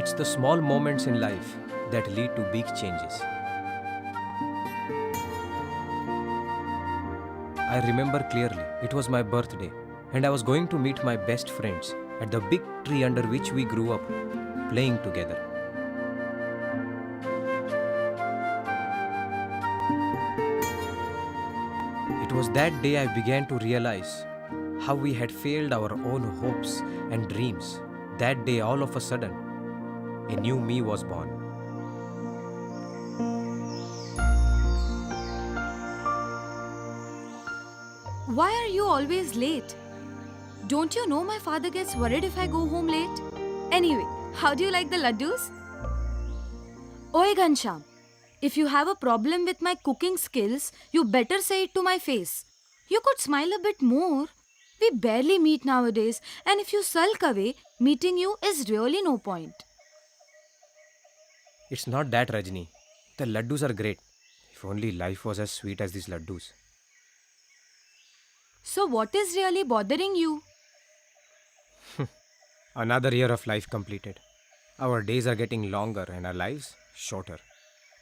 It's the small moments in life that lead to big changes. I remember clearly, it was my birthday, and I was going to meet my best friends at the big tree under which we grew up, playing together. It was that day I began to realize how we had failed our own hopes and dreams. That day, all of a sudden, a new me was born. Why are you always late? Don't you know my father gets worried if I go home late? Anyway, how do you like the laddus? Oi Ghansham, if you have a problem with my cooking skills, you better say it to my face. You could smile a bit more. We barely meet nowadays, and if you sulk away, meeting you is really no point. It's not that, Rajni. The laddus are great. If only life was as sweet as these laddus. So, what is really bothering you? Another year of life completed. Our days are getting longer and our lives shorter.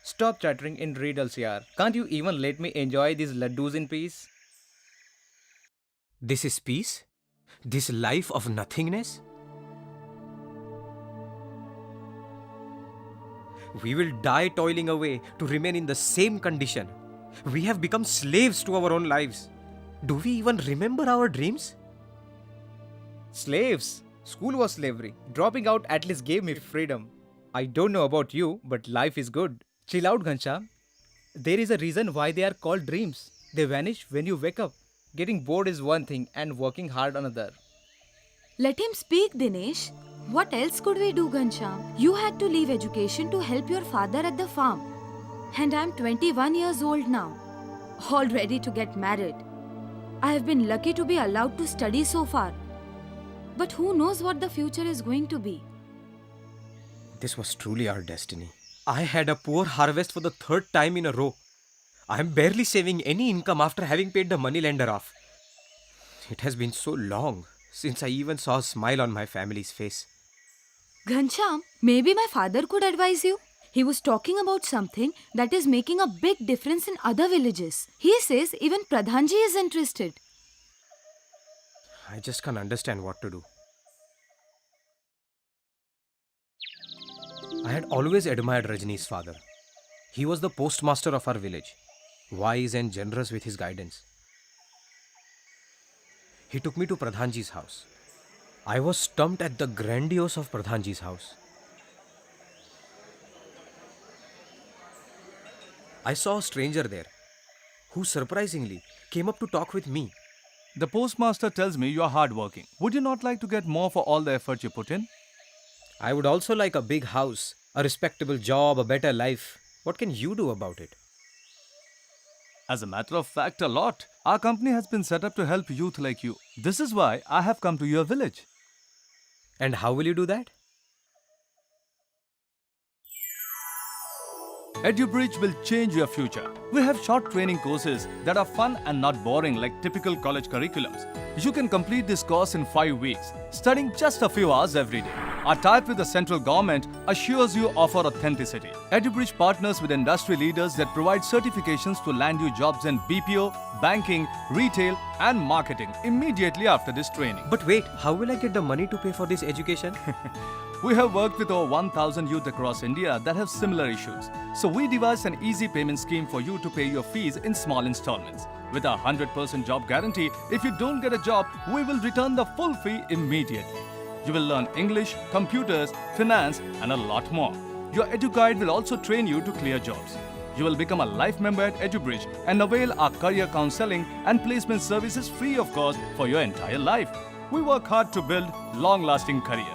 Stop chattering in riddles, yaar. Can't you even let me enjoy these laddus in peace? This is peace? This life of nothingness? We will die toiling away to remain in the same condition. We have become slaves to our own lives. Do we even remember our dreams? Slaves. School was slavery. Dropping out at least gave me freedom. I don't know about you, but life is good. Chill out, Ghanshyam. There is a reason why they are called dreams. They vanish when you wake up. Getting bored is one thing and working hard another. Let him speak, Dinesh. What else could we do, Ghansham? You had to leave education to help your father at the farm. And I'm 21 years old now, all ready to get married. I have been lucky to be allowed to study so far. But who knows what the future is going to be? This was truly our destiny. I had a poor harvest for the third time in a row. I am barely saving any income after having paid the moneylender off. It has been so long since I even saw a smile on my family's face. Ghansham, maybe my father could advise you. He was talking about something that is making a big difference in other villages. He says even Pradhanji is interested. I just can't understand what to do. I had always admired Rajni's father. He was the postmaster of our village, wise and generous with his guidance. He took me to Pradhanji's house. I was stumped at the grandiose of Pradhanji's house. I saw a stranger there, who surprisingly came up to talk with me. The postmaster tells me you are hardworking. Would you not like to get more for all the effort you put in? I would also like a big house, a respectable job, a better life. What can you do about it? As a matter of fact, a lot. Our company has been set up to help youth like you. This is why I have come to your village. And how will you do that? EduBridge will change your future. We have short training courses that are fun and not boring like typical college curriculums. You can complete this course in 5 weeks, studying just a few hours every day. Our tie-up with the central government assures you of our authenticity. EduBridge partners with industry leaders that provide certifications to land you jobs in BPO, banking, retail and marketing immediately after this training. But wait, how will I get the money to pay for this education? We have worked with over 1,000 youth across India that have similar issues. So we devised an easy payment scheme for you to pay your fees in small installments. With a 100% job guarantee, if you don't get a job, we will return the full fee immediately. You will learn English, computers, finance and a lot more. Your EduGuide will also train you to clear jobs. You will become a life member at EduBridge and avail our career counseling and placement services free of cost for your entire life. We work hard to build long-lasting careers.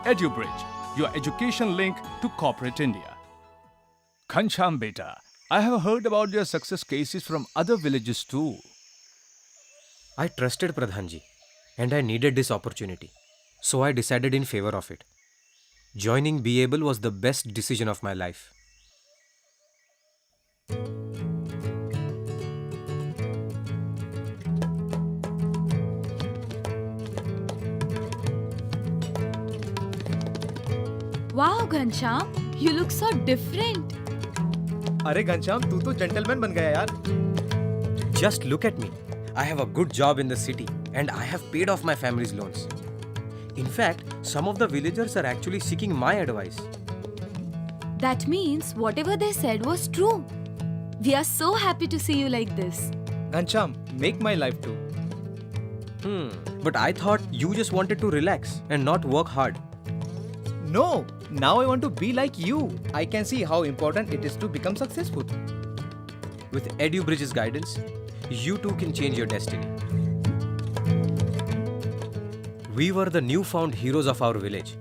EduBridge, your education link to corporate India. Ghansham beta, I have heard about your success cases from other villages too. I trusted Pradhanji and I needed this opportunity. So I decided in favor of it. Joining Be Able was the best decision of my life. Wow, Ghanshyam, you look so different. अरे घनश्याम तू तो gentleman बन गया यार. Just look at me. I have a good job in the city and I have paid off my family's loans. In fact, some of the villagers are actually seeking my advice. That means whatever they said was true. We are so happy to see you like this. Ghanshyam, make my life too. But I thought you just wanted to relax and not work hard. No, now I want to be like you. I can see how important it is to become successful. With EduBridge's guidance, you too can change your destiny. We were the newfound heroes of our village.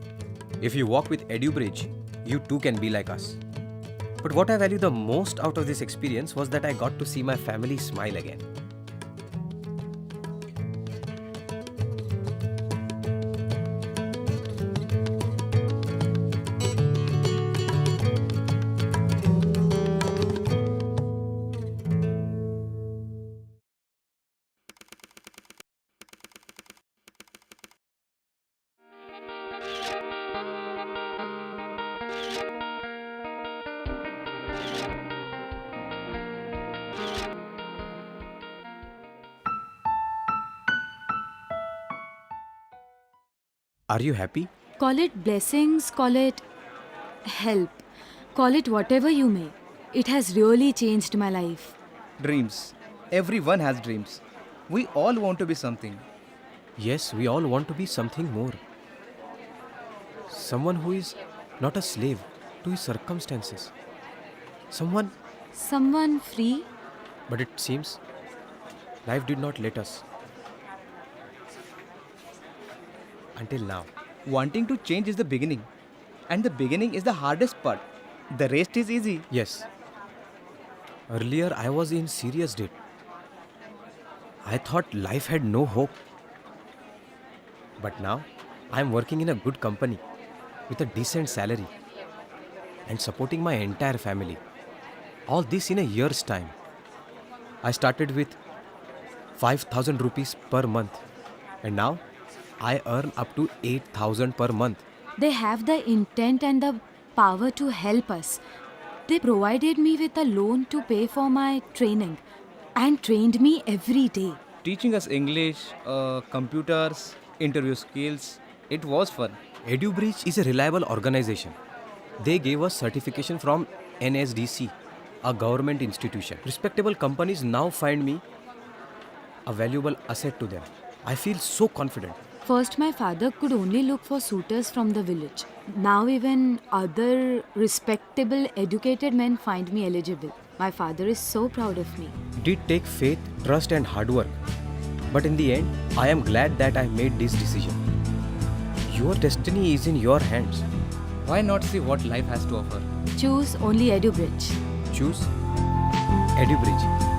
If you walk with EduBridge, you too can be like us. But what I value the most out of this experience was that I got to see my family smile again. Are you happy? Call it blessings, call it help, call it whatever you may. It has really changed my life. Dreams. Everyone has dreams. We all want to be something. Yes, we all want to be something more. Someone who is not a slave to his circumstances. Someone free? But it seems life did not let us. Until now. Wanting to change is the beginning. And the beginning is the hardest part. The rest is easy. Yes. Earlier, I was in serious debt. I thought life had no hope. But now, I am working in a good company with a decent salary and supporting my entire family. All this in a year's time. I started with 5,000 rupees per month, and now I earn up to 8,000 per month. They have the intent and the power to help us. They provided me with a loan to pay for my training and trained me every day. Teaching us English, computers, interview skills. It was fun. EduBridge is a reliable organization. They gave us certification from NSDC, a government institution. Respectable companies now find me a valuable asset to them. I feel so confident. First, my father could only look for suitors from the village. Now, even other respectable, educated men find me eligible. My father is so proud of me. Did take faith, trust, and hard work. But in the end, I am glad that I made this decision. Your destiny is in your hands. Why not see what life has to offer? Choose only EduBridge. Choose EduBridge.